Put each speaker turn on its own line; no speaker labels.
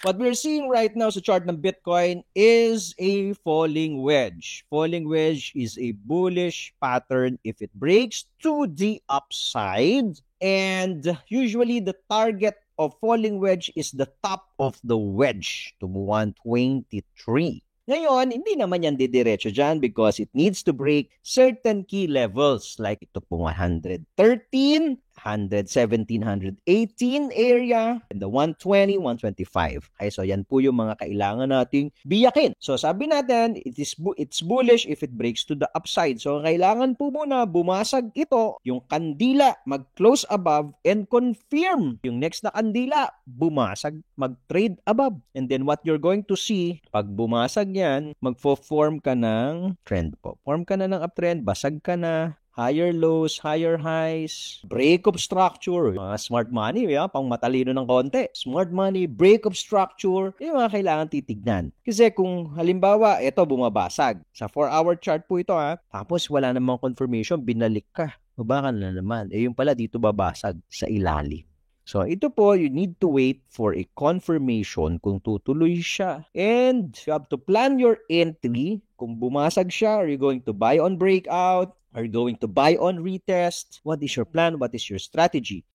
What we're seeing right now sa chart ng Bitcoin is a falling wedge. Falling wedge is a bullish pattern if it breaks to the upside. And usually the target of falling wedge is the top of the wedge to 123. Ngayon, hindi naman yan didiretso dyan because it needs to break certain key levels like ito po 113, 117, 118 area, and the 120, 125. Okay, so yan po yung mga kailangan nating biyakin. So sabi natin, it's bullish if it breaks to the upside. So kailangan po muna bumasag ito, yung kandila mag-close above and confirm. Yung next na kandila, bumasag, mag-trade above. And then what you're going to see, pag bumasag yan, magfo-form ka ng trend po. Form ka na ng uptrend, basag ka na, higher lows, higher highs, break of structure, mga smart money, pang matalino ng konti. Smart money, break of structure, yung mga kailangan titignan. Kasi kung halimbawa, ito bumabasag. Sa 4-hour chart po ito tapos wala namang confirmation, binalik ka. Baba ka na naman. Yung pala dito babasag sa ilalim. So, ito po, you need to wait for a confirmation kung tutuloy siya. And you have to plan your entry. Kung bumasag siya, are you going to buy on breakout? Are you going to buy on retest? What is your plan? What is your strategy?